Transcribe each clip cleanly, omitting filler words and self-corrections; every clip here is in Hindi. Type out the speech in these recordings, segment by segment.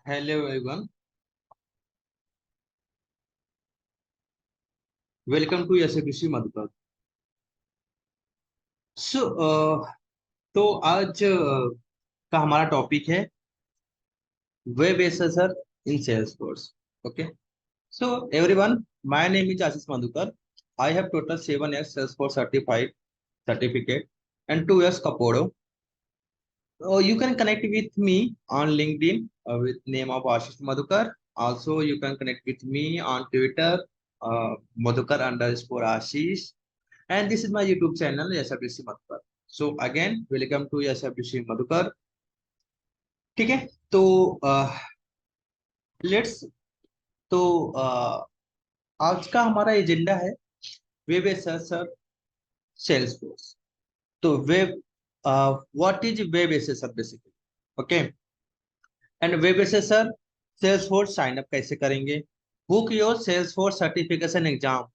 Hello everyone, welcome to SAPC Madhukar. सो तो आज का हमारा टॉपिक है web assessor in Salesforce. Okay, so everyone, my name is Ashish Madhukar. I have total 7 years Salesforce certified certificate and 2 years Kapodo. You can connect with me on LinkedIn with name of Ashish Madhukar. Also, you can connect with me on Twitter, Madhukar underscore Ashish. And this is my YouTube channel, SFDC Madhukar. So again, welcome to SFDC Madhukar. ठीक है, तो लेट्स तो आज का हमारा एजेंडा है वेब एसेसर सेल्सफोर्स। तो web what is web assessor basically. Okay, and web assessor Salesforce sign up कैसे करेंगे, book your Salesforce certification exam.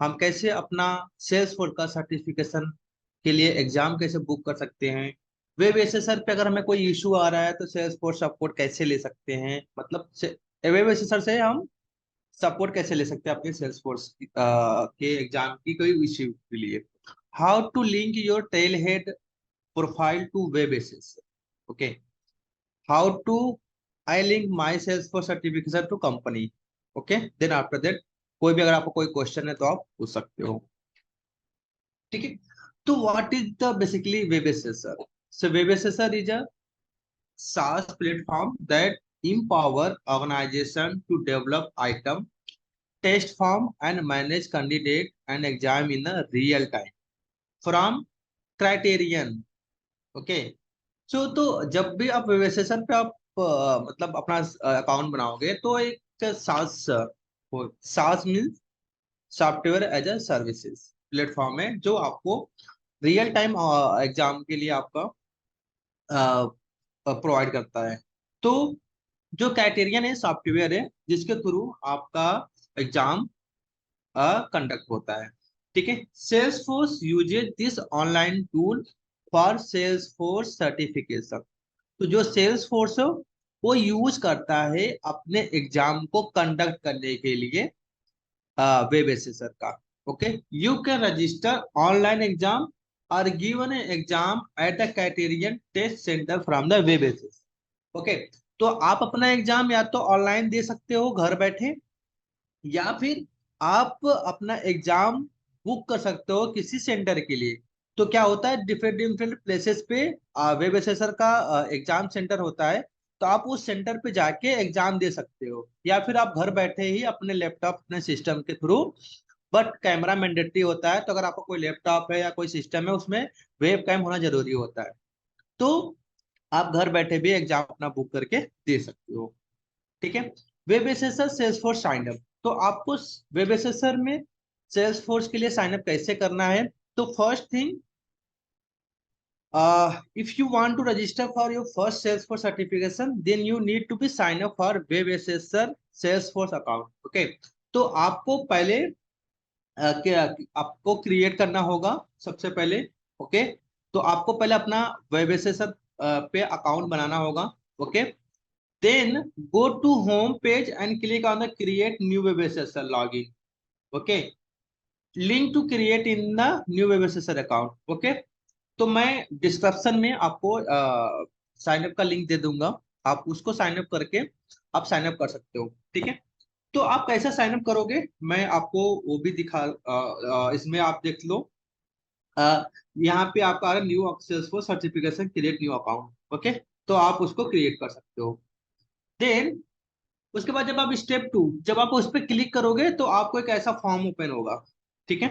हम कैसे अपना सेल्सफोर्स का सर्टिफिकेशन के लिए एग्जाम कैसे बुक कर सकते हैं। वेब एसेसर पे अगर हमें कोई इशू आ रहा है तो सेल्सफोर्स सपोर्ट कैसे ले सकते हैं, मतलब वेब एसेसर से हम सपोर्ट कैसे ले सकते हैं अपने सेल्सफोर्स के एग्जाम की कोई इश्यू के लिए। How to link your Trailhead profile to web assessor. Okay, how to I link my Salesforce certification to company. Okay, then after that कोई भी अगर आपको कोई क्वेश्चन है तो आप पूछ सकते हो। ठीक है, तो what is the basically web assessor. So web assessor is a SaaS platform that empower organization to develop item, test form and manage candidate and exam in a real time from criterion। Okay, so तो जब भी आप वेब एसेसर पे आप मतलब अपना अकाउंट बनाओगे तो एक SaaS SaaS means software as a services platform है जो आपको रियल टाइम एग्जाम के लिए आपका प्रोवाइड करता है। तो जो क्राइटेरियन है सॉफ्टवेयर है जिसके थ्रू आपका एग्जाम कंडक्ट होता है। ठीक है, Salesforce uses this online tool for Salesforce certification. तो जो सेल्सफोर्स है वो यूज करता है अपने एग्जाम को कंडक्ट करने के लिए वेब एसेसर का। Okay, you can register online exam और given exam at the criterion test centre from the web assessor. Okay, तो आप अपना एग्जाम या तो ऑनलाइन दे सकते हो घर बैठे, या फिर आप अपना एग्जाम बुक कर सकते हो किसी सेंटर के लिए। तो क्या होता है, डिफरेंट डिफरेंट प्लेसेस पे वेब एसेसर का एग्जाम सेंटर होता है। तो आप उस सेंटर पे जाके एग्जाम दे सकते हो, या फिर आप घर बैठे ही अपने लैपटॉप अपने सिस्टम के थ्रू। बट कैमरा मैंडेटरी होता है, तो अगर आपका कोई लैपटॉप है या कोई सिस्टम है उसमें वेब कैम होना जरूरी होता है। तो आप घर बैठे भी एग्जाम अपना बुक करके दे सकते हो। ठीक है, web assessor Salesforce sign up. तो आपको वेब एसेसर में सेल्सफोर्स के लिए साइन अप कैसे करना है। तो first thing, if you want to register for your first Salesforce certification, then you need to be sign up for web assessor Salesforce account। Okay, तो आपको पहले क्या आपको क्रिएट करना होगा सबसे पहले। ओके, तो आपको पहले अपना वेब एसेसर पे अकाउंट बनाना होगा। Okay, then go to home page and click on the create new web assessor login. Okay, link to creating the new web assessor account. Okay, तो मैं डिस्क्रिप्शन में आपको साइन अप का लिंक दे दूंगा, आप उसको साइन अप करके आप साइन अप कर सकते हो। ठीक है, तो आप कैसे साइन अप करोगे मैं आपको वो भी इसमें आप देख लो। यहाँ पे आपका आ रहा है new Salesforce certification create new account. Okay, तो आप उसको क्रिएट कर सकते हो। देन उसके बाद जब आप स्टेप 2, जब आप उस पर क्लिक करोगे तो आपको एक ऐसा फॉर्म ओपन होगा। ठीक है,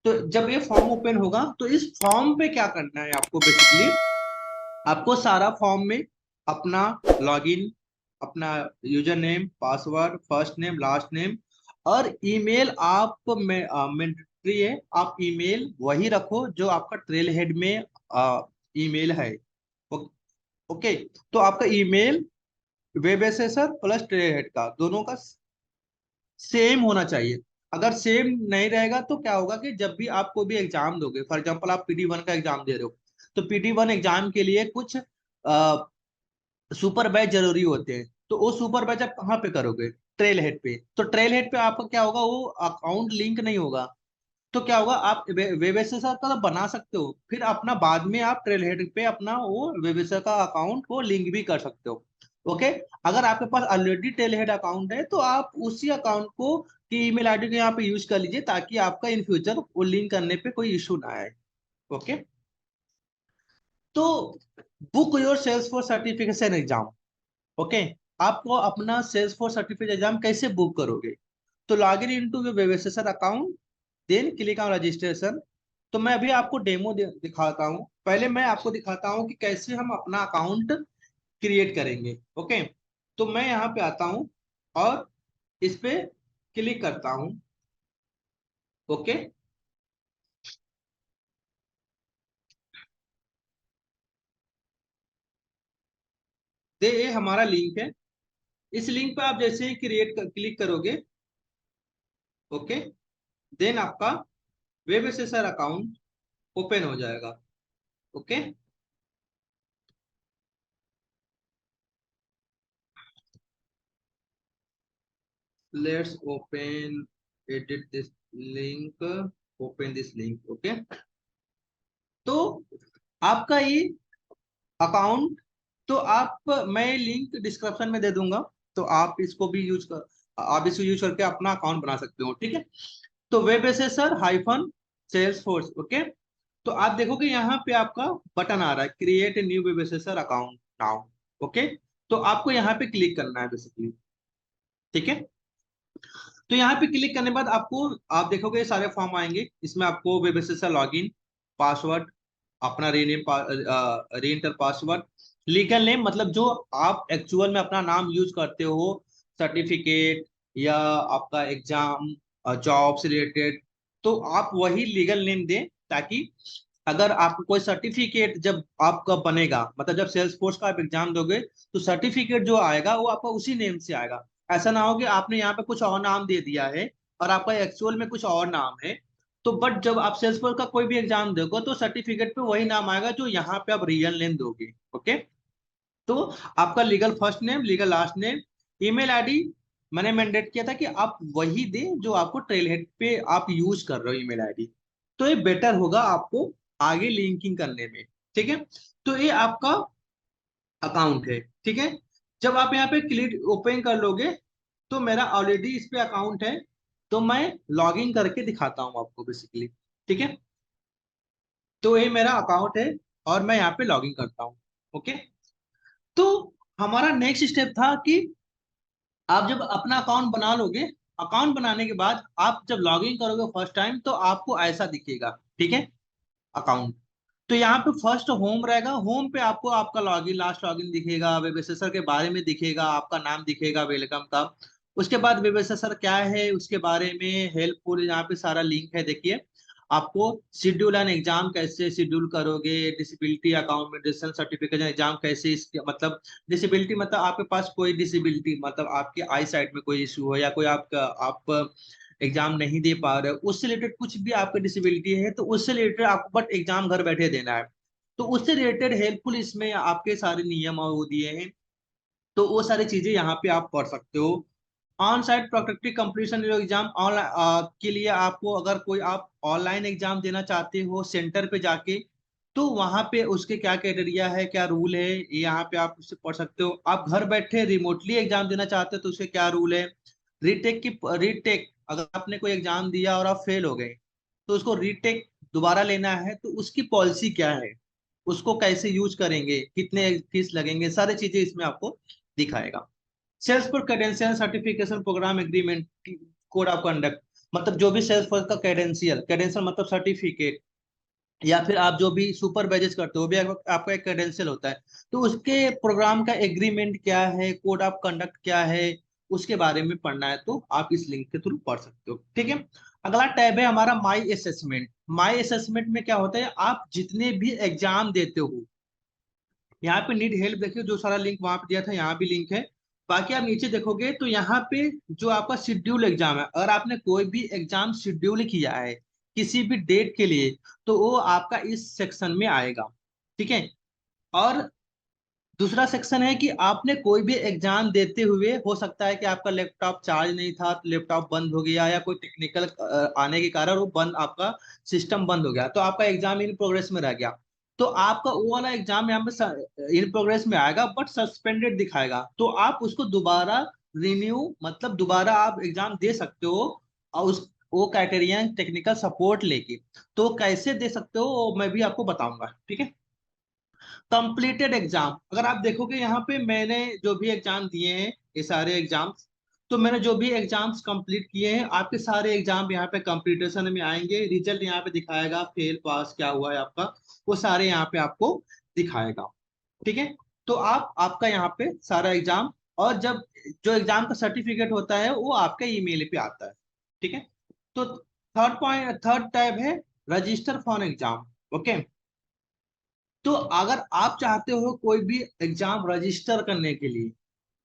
तो जब ये फॉर्म ओपन होगा तो इस फॉर्म पे क्या करना है आपको, बेसिकली आपको सारा फॉर्म में अपना लॉगिन, अपना user name password first name last name और ईमेल आप मैंडेटरी है, आप ईमेल वही रखो जो आपका ट्रेल हेड में ईमेल है। ओ- ओके, तो आपका email web assessor plus trail head का दोनों का सेम होना चाहिए। अगर सेम नहीं रहेगा तो क्या होगा कि जब भी आप कोई भी एग्जाम दोगे, फॉर एग्जांपल आप PD1 का एग्जाम दे रहे हो, तो PD1 एग्जाम के लिए कुछ सुपर बैच जरूरी होते हैं। तो वो सुपरवाइजर कहाँ पे करोगे? ट्रेल हेड पे। तो ट्रेल हेड पे आपका क्या होगा, वो अकाउंट लिंक नहीं होगा। तो क्या होगा, आप वेब एसेसर का तो बना सकते हो, फिर अपना बाद में आप ट्रेल हेड पे अपना वो वेब एसेसर का अकाउंट को लिंक भी कर सकते हो। ओके। अगर आपके पास ऑलरेडी ट्रेल हेड अकाउंट है तो आप उसी अकाउंट को की ईमेल आईडी को यहाँ पे यूज कर लीजिए, ताकि आपका इन फ्यूचर वो लिंक करने पे कोई इशू ना आए। ओके। तो book your Salesforce certification exam. Okay. आपको अपना सेल्स फॉर सर्टिफिकेट एग्जाम कैसे बुक करोगे? तो log in into your web assessor account, then click on registration. तो मैं अभी आपको डेमो दिखाता हूँ। पहले मैं आपको दिखाता हूँ कि कैसे हम अपना अकाउंट क्रिएट करेंगे। ओके। तो मैं यहाँ पे आता हूँ और इस पे क्लिक करता हूँ। ओके। ये हमारा लिंक है। इस लिंक पे आप जैसे ही क्लिक करोगे, ओके, देन आपका वेब एसेसर अकाउंट ओपन हो जाएगा। Okay. Let's open, edit this link, open this link. Okay. तो आपका ये अकाउंट, तो आप, मैं लिंक डिस्क्रिप्शन में दे दूंगा, तो आप इसको भी यूज कर, आप इसको यूज करके अपना अकाउंट बना सकते हो। ठीक है। तो web assessor hyphen Salesforce. Okay. तो आप देखोगे यहाँ पे आपका बटन आ रहा है, create a new web assessor account now. Okay. तो आपको यहाँ पे क्लिक करना है बेसिकली। ठीक है। तो यहाँ पे क्लिक करने के बाद आपको, आप देखोगे ये सारे फॉर्म आएंगे। इसमें आपको वेब एसेसर लॉगिन, पासवर्ड, अपना री एंटर पासवर्ड, लीगल नेम, मतलब जो आप एक्चुअल में अपना नाम यूज करते हो, सर्टिफिकेट या आपका एग्जाम, जॉब से रिलेटेड, तो आप वही लीगल नेम दें, ताकि अगर आपको कोई सर्टिफिकेट जब आपका बनेगा, मतलब जब सेल्स फोर्स का आप एग्जाम दोगे, तो सर्टिफिकेट जो आएगा वो आपका उसी नेम से आएगा। ऐसा ना हो कि आपने यहाँ पे कुछ और नाम दे दिया है और आपका एक्चुअल में कुछ और नाम है। तो बट जब आप सेल्स फोर्स का कोई भी एग्जाम दोगे तो सर्टिफिकेट पे वही नाम आएगा जो यहाँ पे आप रियल नेम दोगे। ओके। तो आपका legal first name, legal last name, email ID मैंने मैंडेट किया था कि आप वही दें जो आपको ट्रेल हेड पे आप यूज कर रहे हो ईमेल आईडी। तो ये बेटर होगा आपको आगे लिंकिंग करने में। ठीक है। तो ये आपका अकाउंट है। ठीक है। जब आप यहाँ पे क्लिक ओपन कर लोगे, तो मेरा ऑलरेडी इस पे अकाउंट है। तो मैं लॉग इन करके दिखाता हूँ आपको बेसिकली। ठीक है। तो ये मेरा अकाउंट है और मैं यहाँ पे लॉग इन करता हूँ। ओके। तो हमारा नेक्स्ट स्टेप था कि आप जब अपना अकाउंट बना लोगे, अकाउंट बनाने के बाद आप जब लॉग इन करोगे फर्स्ट टाइम, तो आपको ऐसा दिखेगा। ठीक है। अकाउंट, तो यहाँ पे फर्स्ट होम रहेगा। होम पे आपको आपका लॉगिन, लास्ट लॉगिन दिखेगा, वेब एसेसर के बारे में दिखेगा, आपका नाम दिखेगा, वेलकम का। उसके बाद वेब एसेसर क्या है उसके बारे में हेल्पफुल, यहाँ पे सारा लिंक है। देखिए, आपको शेड्यूल एंड एग्जाम कैसे शेड्यूल करोगे, डिसेबिलिटी अकोमोडेशन सर्टिफिकेशन एग्जाम कैसे, इसके मतलब डिसेबिलिटी मतलब आपके पास कोई डिसेबिलिटी, मतलब आपके आई साइट में कोई इशू हो, या कोई आप एग्जाम नहीं दे पा रहे हो, उससे रिलेटेड कुछ भी आपकी डिसेबिलिटी है, तो उससे रिलेटेड आपको बट एग्जाम घर बैठे देना है। तो उससे रिलेटेड हेल्पफुल इसमें आपके सारे नियम और वो दिए हैं। तो वो सारी चीजें यहाँ पे आप पढ़ सकते हो। On site protective completion exam online के लिए, आपको अगर कोई आप ऑनलाइन एग्जाम देना चाहते हो सेंटर पे जाके, तो वहां पे उसके क्या क्राइटेरिया है, क्या रूल है, ये यहाँ पे आप उससे पढ़ सकते हो। आप घर बैठे रिमोटली एग्जाम देना चाहते हो तो उसके क्या रूल है। रीटेक, अगर आपने कोई एग्जाम दिया और आप फेल हो गए, तो उसको रीटेक दोबारा लेना है, तो उसकी पॉलिसी क्या है, उसको कैसे यूज करेंगे, कितने फीस लगेंगे, सारी चीजें इसमें आपको दिखाएगा। Salesforce credential certification program agreement, code of conduct, मतलब जो भी सेल्स फॉर का क्रेडेंशियल, क्रेडेंशियल मतलब सर्टिफिकेट, या फिर आप जो भी सुपर बैजेस करते हो वो भी आपका एक क्रेडेंशियल होता है। तो उसके प्रोग्राम का एग्रीमेंट क्या है, कोड ऑफ कंडक्ट क्या है, उसके बारे में पढ़ना है तो आप इस लिंक के थ्रू पढ़ सकते हो। ठीक है। अगला टैब है हमारा माई असेसमेंट। माई असेसमेंट में क्या होता है, आप जितने भी एग्जाम देते हो, यहाँ पे नीड हेल्प देखिए, जो सारा लिंक वहां पे दिया था यहाँ भी लिंक है। बाकी आप नीचे देखोगे तो यहाँ पे जो आपका शेड्यूल एग्जाम है, अगर आपने कोई भी एग्जाम शेड्यूल किया है किसी भी डेट के लिए, तो वो आपका इस सेक्शन में आएगा। ठीक है। और दूसरा सेक्शन है कि आपने कोई भी एग्जाम देते हुए, हो सकता है कि आपका लैपटॉप चार्ज नहीं था तो लैपटॉप बंद हो गया, या कोई टेक्निकल आने के कारण वो बंद, आपका सिस्टम बंद हो गया, तो आपका एग्जाम इन प्रोग्रेस में रह गया। तो आपका वो वाला एग्जाम यहाँ पे इन प्रोग्रेस में आएगा बट सस्पेंडेड दिखाएगा, तो आप उसको दोबारा रिन्यू, मतलब दोबारा आप एग्जाम दे सकते हो, और उस वो क्राइटेरियन टेक्निकल सपोर्ट लेके। तो कैसे दे सकते हो वो मैं भी आपको बताऊंगा, ठीक है। कंप्लीटेड एग्जाम, अगर आप देखोगे यहाँ पे मैंने जो भी एग्जाम दिए हैं, ये सारे एग्जाम्स, तो मैंने जो भी एग्जाम्स कंप्लीट किए हैं, आपके सारे एग्जाम यहाँ पे कंप्लीटेशन में आएंगे, रिजल्ट यहाँ पे दिखाएगा, फेल पास क्या हुआ है आपका, वो सारे यहाँ पे आपको दिखाएगा, ठीक है। तो आप आपका यहाँ पे सारा एग्जाम, और जब जो एग्जाम का सर्टिफिकेट होता है वो आपके ईमेल पे आता है, ठीक है। तो थर्ड टाइप है रजिस्टर फॉर एग्जाम, ओके। तो अगर आप चाहते हो कोई भी एग्जाम रजिस्टर करने के लिए,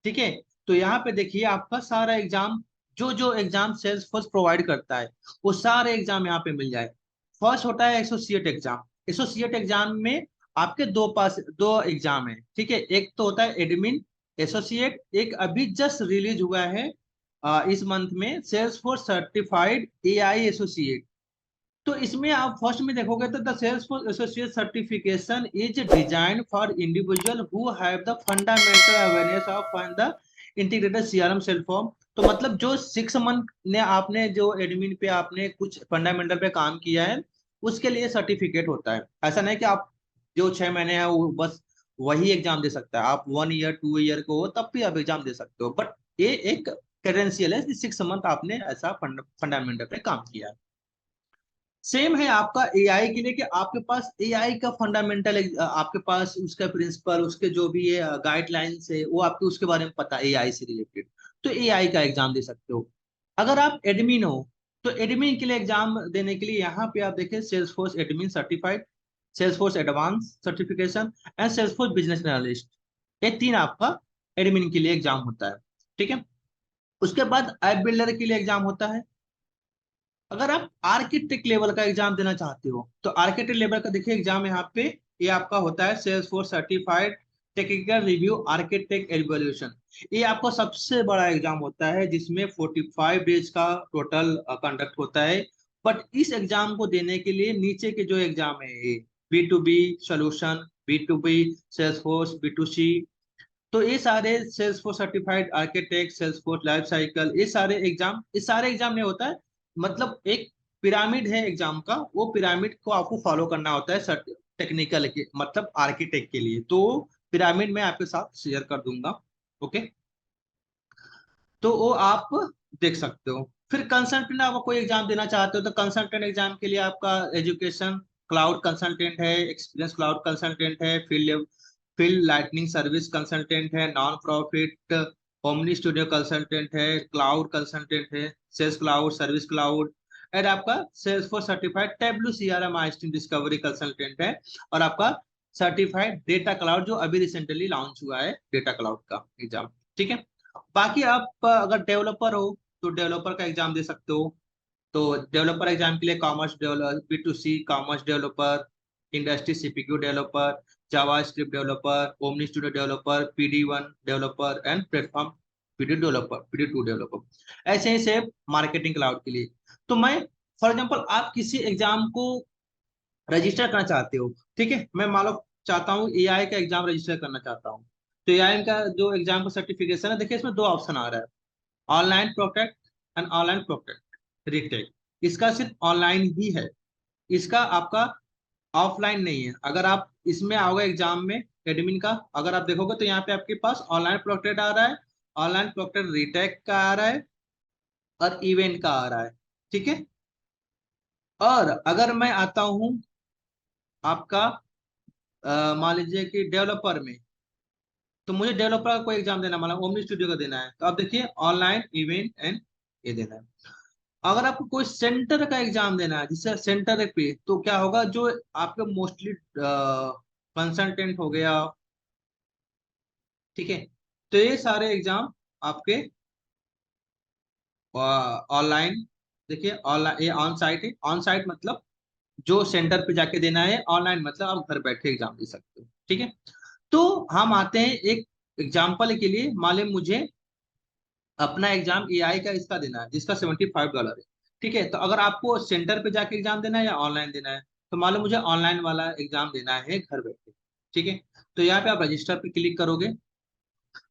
ठीक है, तो यहाँ पे देखिए आपका सारा एग्जाम, जो जो एग्जाम सेल्सफोर्स प्रोवाइड करता है वो सारे एग्जाम यहाँ पे मिल जाए। फर्स्ट होता है एसोसिएट एग्जाम। एसोसिएट एग्जाम में आपके दो एग्जाम है, ठीक है। एक तो होता है एडमिन एसोसिएट, एक अभी जस्ट रिलीज हुआ है इस मंथ में, सेल्सफोर्स सर्टिफाइड एआई एसोसिएट। तो इसमें आप फर्स्ट में देखोगे तो the Salesforce associate certification is designed for individual who have the fundamental awareness of the integrated CRM सेल्फॉर्म। तो मतलब जो 6 मंथ ने आपने जो एडमिन पे आपने कुछ फंडामेंटल पे काम किया है, उसके लिए सर्टिफिकेट होता है। ऐसा नहीं कि आप जो 6 महीने हैं वो बस वही एग्जाम दे सकता है, आप 1 ईयर 2 ईयर को हो तब भी आप एग्जाम दे सकते हो, बट ये एक क्रेडेंशियल है, 6 मंथ आपने ऐसा फंडामेंटल पे काम किया है। सेम है आपका एआई के लिए, कि आपके पास एआई का फंडामेंटल, आपके पास उसका प्रिंसिपल, उसके जो भी गाइडलाइंस है वो आपको उसके बारे में पता है एआई से रिलेटेड, तो एआई का एग्जाम दे सकते हो। अगर आप एडमिन हो तो एडमिन के लिए एग्जाम देने के लिए यहाँ पे आप देखें Salesforce admin certified, Salesforce advance certification and Salesforce business analyst, ये तीन आपका एडमिन के लिए एग्जाम होता है, ठीक है। उसके बाद ऐप बिल्डर के लिए एग्जाम होता है। अगर आप आर्किटेक्ट लेवल का एग्जाम देना चाहते हो तो आर्किटेक्ट लेवल का देखिए एग्जाम यहाँ पे, ये आपका होता है Salesforce certified technical review architect evolution. ये आपका सबसे बड़ा एग्जाम होता है जिसमें 45 डेज का टोटल कंडक्ट होता है। बट इस एग्जाम को देने के लिए नीचे के जो एग्जाम है, ये B2B solution, B2B sales force, B2C, तो ये सारे Salesforce certified architect, Salesforce life cycle, ये सारे एग्जाम नहीं होता है, मतलब एक पिरामिड है एग्जाम का, वो पिरामिड को आपको फॉलो करना होता है टेक्निकल के मतलब आर्किटेक्ट के लिए। तो पिरामिड मैं आपके साथ शेयर कर दूंगा, ओके। तो वो आप देख सकते हो। फिर कंसल्टेंट, आप कोई एग्जाम देना चाहते हो तो कंसल्टेंट एग्जाम के लिए आपका एजुकेशन क्लाउड कंसल्टेंट है, एक्सपीरियंस क्लाउड कंसल्टेंट है, फील्ड लाइटनिंग सर्विस कंसल्टेंट है, non profit Omni Studio consultant है, क्लाउड कंसल्टेंट है, सेल्स क्लाउड, सर्विस क्लाउड, और आपका Salesforce certified Tableau CRM Einstein discovery consultant है, और आपका सर्टिफाइड डेटा क्लाउड जो अभी रिसेंटली लॉन्च हुआ है डेटा क्लाउड का एग्जाम, ठीक है। बाकी आप अगर डेवलपर हो तो डेवलपर का एग्जाम दे सकते हो। तो डेवलपर एग्जाम के लिए commerce developer, B2C commerce developer, industry CPQ developer, Java script developer, omni studio developer, PD1 developer and platform PD2 developer, ऐसे ही से मार्केटिंग क्लाउड के लिए। तो मैं फॉर एग्जांपल आप किसी एग्जाम को रजिस्टर करना चाहते हो, ठीक है, मैं मान लो चाहता हूँ एआई का एग्जाम रजिस्टर करना चाहता हूँ, तो एआई का जो एग्जाम का सर्टिफिकेशन है, देखिए इसमें दो ऑप्शन आ रहा है, online protect and online protect retake. इसका सिर्फ ऑनलाइन ही है, इसका आपका ऑफलाइन नहीं है। अगर आप इसमें आओगे एग्जाम में एडमिन का, अगर आप देखोगे तो यहाँ पे आपके पास ऑनलाइन प्रोटेक्ट आ रहा है, ऑनलाइन प्रोटेक्ट रिटेक का आ रहा है, और इवेंट का आ रहा है, ठीक है। और अगर मैं आता हूँ आपका मान लीजिए कि डेवलपर में, तो मुझे डेवलपर का कोई एग्जाम देना, मतलब ओमनी स्टूडियो का देना है, तो आप देखिए ऑनलाइन इवेंट एंड ये देना है। अगर आपको कोई सेंटर का एग्जाम देना है जिससे सेंटर पे, तो क्या होगा, जो आपके मोस्टली कंसल्टेंट हो गया, ठीक है, तो ये सारे एग्जाम आपके ऑनलाइन, देखिए ऑनलाइन, ये ऑन साइट है, ऑन साइट मतलब जो सेंटर पे जाके देना है, ऑनलाइन मतलब आप घर बैठे एग्जाम दे सकते हो, ठीक है। तो हम आते हैं एक एग्जाम्पल के लिए। मान लें मुझे अपना एग्जाम एआई का इसका देना है जिसका $75 है। ठीक है, तो अगर आपको सेंटर पे जाके एग्जाम देना है या ऑनलाइन देना है, तो मान लो मुझे ऑनलाइन वाला एग्जाम देना है घर बैठे। ठीक है, तो यहाँ पे आप रजिस्टर पे क्लिक करोगे।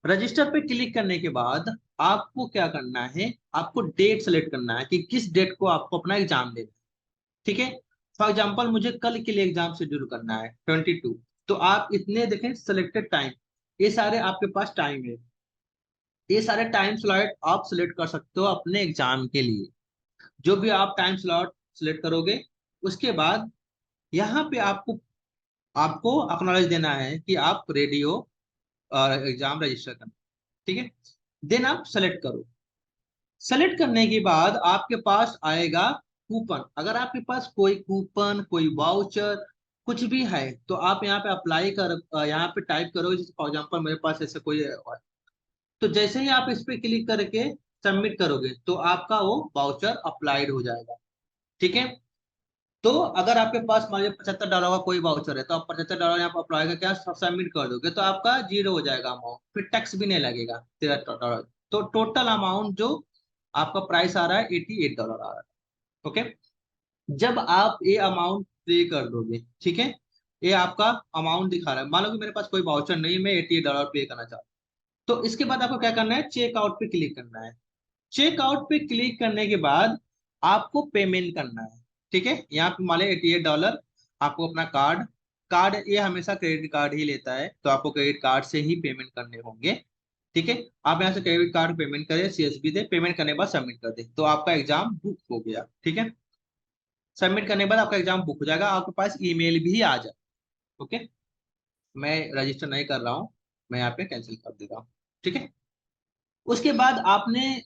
रजिस्टर पे क्लिक करने के बाद आपको क्या करना है, आपको डेट सेलेक्ट करना है कि किस डेट को आपको अपना एग्जाम देना है। ठीक है, फॉर एग्जाम्पल मुझे कल के लिए एग्जाम शेड्यूल करना है 22। तो आप इतने देखें सिलेक्टेड टाइम, ये सारे आपके पास टाइम है। ये सारे टाइम स्लॉट आप सिलेक्ट कर सकते हो अपने एग्जाम के लिए। जो भी आप टाइम स्लॉट सिलेक्ट करोगे, उसके बाद यहाँ पे आपको आपको अक्नॉलेज देना है कि आप रेडी हो और एग्जाम रजिस्टर करना। ठीक है, देन आप सेलेक्ट करो। सेलेक्ट करने के बाद आपके पास आएगा कूपन। अगर आपके पास कोई कूपन, कोई वाउचर, कुछ भी है, तो आप यहाँ पे अप्लाई कर यहाँ पे टाइप करो। जैसे फॉर एग्जाम्पल मेरे पास ऐसे कोई है, तो जैसे ही आप इस पे क्लिक करके सबमिट करोगे तो आपका वो वाउचर अप्लाइड हो जाएगा। ठीक है, तो अगर आपके पास मान लीजिए $75 का कोई वाउचर है, तो आप $75 यहाँ पर अप्लाई करके क्या सबमिट कर दोगे तो आपका जीरो हो जाएगा अमाउंट, फिर टैक्स भी नहीं लगेगा $13। तो टोटल अमाउंट जो आपका प्राइस आ रहा है $88 आ रहा है। ओके, जब आप ये अमाउंट पे कर दोगे, ठीक है, ये आपका अमाउंट दिखा रहा है। मान लो कि मेरे पास कोई वाउचर नहीं है, मैं $88 पे करना चाहता हूँ। तो इसके बाद आपको क्या करना है, चेकआउट पे क्लिक करना है। चेकआउट पे क्लिक करने के बाद आपको पेमेंट करना है। ठीक है, यहाँ पे मान लें $88। आपको अपना कार्ड कार्ड ये हमेशा क्रेडिट कार्ड ही लेता है, तो आपको क्रेडिट कार्ड से ही पेमेंट करने होंगे। ठीक है, आप यहाँ से क्रेडिट कार्ड पेमेंट करें, सीएसबी दे, पेमेंट करने के बाद सबमिट कर दे, तो आपका एग्जाम बुक हो गया। ठीक है, सबमिट करने के बाद आपका एग्जाम बुक हो जाएगा, आपके पास ईमेल भी आ जाए। ओके, मैं रजिस्टर नहीं कर रहा हूँ, मैं यहाँ पे कैंसिल कर दे रहा हूँ। ठीक है, उसके बाद आपने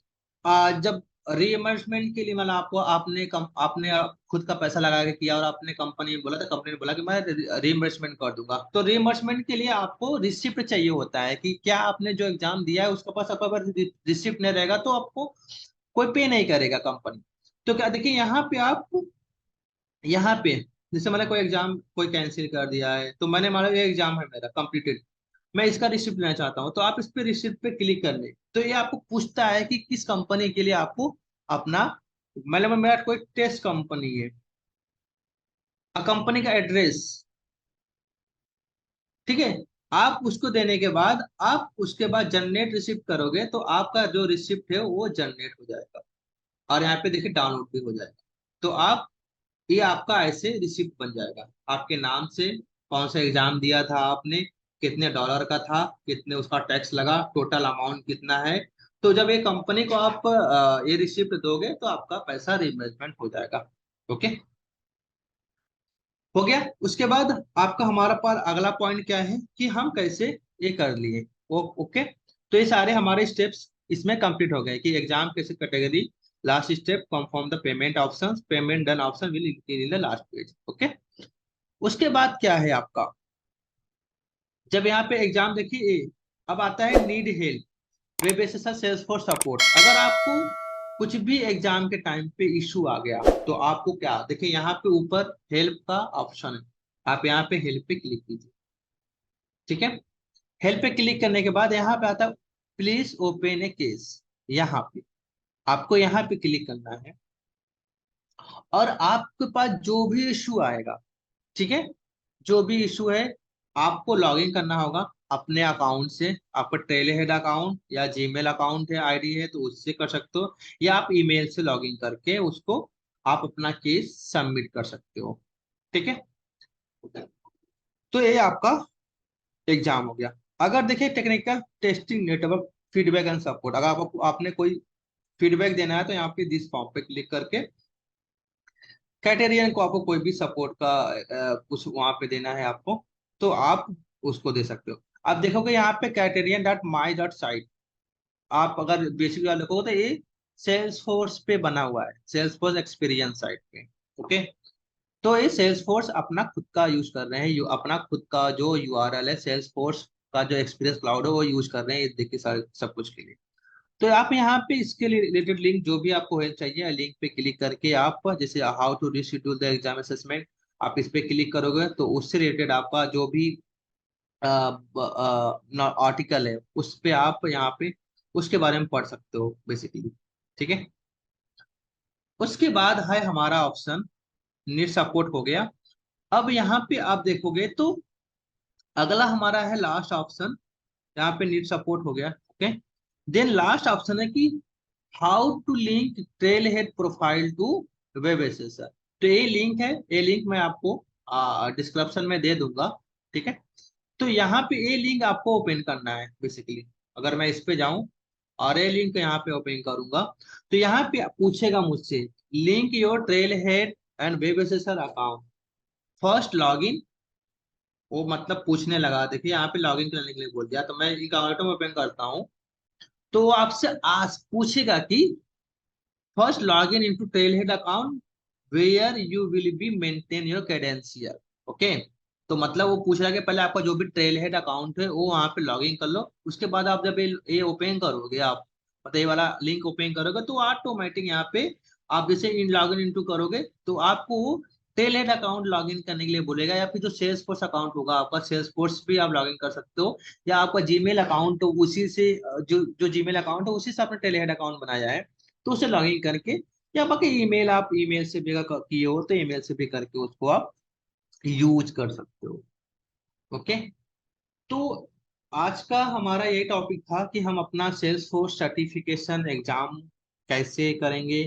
जब रीइंबर्समेंट के लिए, मतलब आपको आपने खुद का पैसा लगा के किया और आपने कंपनी में बोला, तो कंपनी ने बोला कि मैं रीइंबर्समेंट कर दूंगा। तो रीइंबर्समेंट के लिए आपको रिसिप्ट चाहिए होता है कि क्या आपने जो एग्जाम दिया है उसके पास आपके पास रिसिप्ट नहीं रहेगा तो आपको कोई पे नहीं करेगा कंपनी। तो क्या देखिए यहाँ पे आप, यहाँ पे जैसे मैंने कोई एग्जाम कोई कैंसिल कर दिया है, तो मैंने मान लो ये एग्जाम है मेरा कंप्लीटेड, मैं इसका रिसिप्ट लेना चाहता हूँ, तो आप इस पे रिसिप्ट पे क्लिक कर ले, तो ये आपको पूछता है कि किस कंपनी के लिए आपको अपना, मतलब मेरा कोई टेस्ट कंपनी है, कंपनी का एड्रेस। ठीक है, आप उसको देने के बाद आप उसके बाद जनरेट रिसिप्ट करोगे, तो आपका जो रिसिप्ट है वो जनरेट हो जाएगा और यहाँ पे देखिए डाउनलोड भी हो जाएगा। तो आप, ये आपका ऐसे रिसिप्ट बन जाएगा आपके नाम से, कौन सा एग्जाम दिया था आपने, कितने डॉलर का था, कितने उसका टैक्स लगा, टोटल अमाउंट कितना है। तो जब ये कंपनी को आप ये रिसिप्ट दोगे तो आपका पैसा रिइंबर्समेंट हो जाएगा। ओके, हो गया। उसके बाद आपका हमारा पर अगला पॉइंट क्या है कि हम कैसे ये कर लिए वो। ओके, तो ये सारे हमारे स्टेप्स इसमें कंप्लीट हो गए कि एग्जाम कैसे category, last step confirm the payment options, payment done option will in the last page. Okay, उसके बाद क्या है आपका, जब यहाँ पे एग्जाम देखिए अब आता है need help, web SSR Salesforce support. अगर आपको कुछ भी एग्जाम के टाइम पे इशू आ गया, तो आपको क्या देखिए यहाँ पे ऊपर हेल्प का ऑप्शन है, आप यहाँ पे हेल्प पे क्लिक कीजिए। ठीक है, हेल्प पे क्लिक करने के बाद यहाँ पे आता है प्लीज ओपन ए केस। यहाँ पे आपको यहाँ पे क्लिक करना है और आपके पास जो भी इशू आएगा, ठीक है, जो भी इशू है, आपको लॉगिन करना होगा अपने अकाउंट से। आपका ट्रेलहेड अकाउंट या जीमेल अकाउंट है, आईडी है, तो उससे कर सकते हो, या आप ईमेल से लॉगिन करके उसको आप अपना केस सबमिट कर सकते हो। ठीक है, तो ये आपका एग्जाम हो गया। अगर देखिए technical testing network feedback and support, अगर आपने कोई फीडबैक देना है, तो यहाँ पे दिस फॉर्म पे क्लिक करके क्राइटेरियन को आपको कोई भी सपोर्ट का कुछ वहां पे देना है आपको, तो आप उसको दे सकते हो। आप देखोगे यहाँ पे criterion.my.site, आप अगर बेसिक वाले देखोगे तो ये सेल्स फोर्स पे बना हुआ है, सेल्स फोर्स एक्सपीरियंस साइट पे। ओके, तो ये सेल्स फोर्स अपना खुद का यूज कर रहे हैं, अपना खुद का जो यूआरएल है सेल्स फोर्स का, जो एक्सपीरियंस क्लाउड है वो यूज कर रहे हैं, ये देखिए सारे सब कुछ के लिए। तो आप यहाँ पे इसके लिए रिलेटेड लिंक जो भी आपको हेल्प चाहिए, लिंक पे क्लिक करके आप जैसे how to reschedule the exam assessment, आप इस पे क्लिक करोगे तो उससे रिलेटेड आपका जो भी आर्टिकल है, उस पे आप यहाँ पे उसके बारे में पढ़ सकते हो बेसिकली। ठीक है, उसके बाद है हमारा ऑप्शन नीड सपोर्ट हो गया। अब यहाँ पे आप देखोगे तो अगला हमारा है लास्ट ऑप्शन, यहाँ पे नीड सपोर्ट हो गया। ओके, देन लास्ट ऑप्शन है कि how to link Trailhead profile to web assessor. तो ये लिंक है, ये लिंक मैं आपको डिस्क्रिप्शन में दे दूंगा। ठीक है, तो यहाँ पे ये लिंक आपको ओपन करना है बेसिकली। अगर मैं इस पे जाऊं और ये लिंक यहाँ पे ओपन करूंगा, तो यहाँ पे पूछेगा मुझसे link your trail head and web assessor account first login. वो मतलब पूछने लगा, देखिए यहाँ पे लॉगिन करने के लिए बोल दिया, तो मैं एक अकाउंट ओपन करता हूँ। तो वो आपसे आज पूछेगा कि first log in into Trailhead account where you will be maintain your credential. Okay, तो मतलब वो पूछ रहा है कि पहले आपका जो भी ट्रेलहेड अकाउंट है वो वहां पे लॉग इन कर लो। उसके बाद आप जब ये ओपन करोगे, आप मतलब ये वाला लिंक ओपन करोगे, तो ऑटोमेटिक यहाँ पे आप जैसे इन लॉग इन इंटू करोगे तो आपको ट्रेलहेड अकाउंट लॉग इन करने के लिए बोलेगा, या फिर जो सेल्स फोर्स अकाउंट होगा आपका, सेल्स फोर्स भी आप लॉग इन कर सकते हो, या आपका जीमेल अकाउंट हो उसी से जो जीमेल अकाउंट है उसी से आपने ट्रेलहेड अकाउंट बनाया है, तो उसे लॉगिन करके, या बाकी ईमेल आप ईमेल से भी अगर किए हो तो ईमेल से भी करके उसको आप यूज कर सकते हो। ओके, तो आज का हमारा ये टॉपिक था कि हम अपना सेल्स फोर्स सर्टिफिकेशन एग्जाम कैसे करेंगे,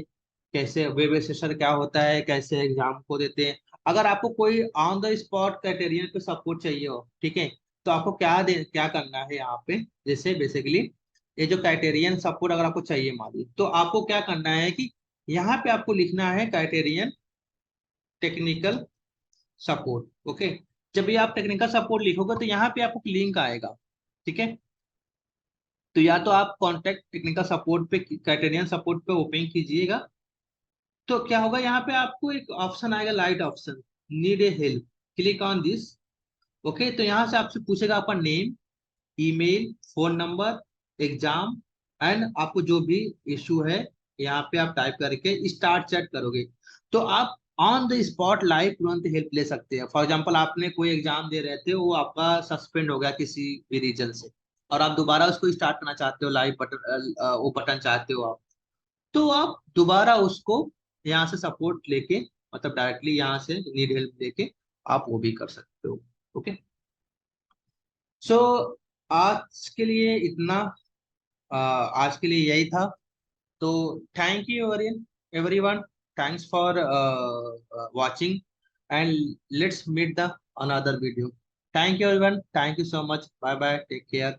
कैसे वेब एसेसर क्या होता है, कैसे एग्जाम को देते हैं। अगर आपको कोई ऑन द स्पॉट क्राइटेरियन पे सपोर्ट चाहिए हो, ठीक है, तो आपको क्या करना है यहाँ पे, जैसे बेसिकली ये जो क्राइटेरियन सपोर्ट अगर आपको चाहिए मान ली, तो आपको क्या करना है कि यहाँ पे आपको लिखना है क्राइटेरियन टेक्निकल सपोर्ट। ओके, जब ये आप टेक्निकल सपोर्ट लिखोगे तो यहाँ पे आपको लिंक आएगा। ठीक है, तो या तो आप कॉन्टेक्ट टेक्निकल सपोर्ट पे क्राइटेरियन सपोर्ट पे ओपन कीजिएगा, तो क्या होगा यहाँ पे आपको एक ऑप्शन आएगा light option, need a help, click on this. Okay, तो यहाँ से आपसे पूछेगा आपका name, email, phone number, exam, and आपको जो भी इशू है यहाँ पे आप टाइप करके स्टार्ट चैट करोगे, तो आप ऑन द स्पॉट लाइव तुरंत हेल्प ले सकते हैं। फॉर एग्जांपल आपने कोई एग्जाम दे रहे थे, वो आपका सस्पेंड हो गया किसी भी रीजन से, और आप दोबारा उसको स्टार्ट करना चाहते हो, लाइव बटन वो बटन चाहते हो आप, तो आप दोबारा उसको यहाँ से सपोर्ट लेके, मतलब डायरेक्टली यहाँ से नीड हेल्प लेके आप वो भी कर सकते हो। ओके, सो आज के लिए इतना, आज के लिए यही था। तो thank you everyone, thanks for watching, and let's meet the another video. Thank you everyone, thank you so much, bye bye, take care.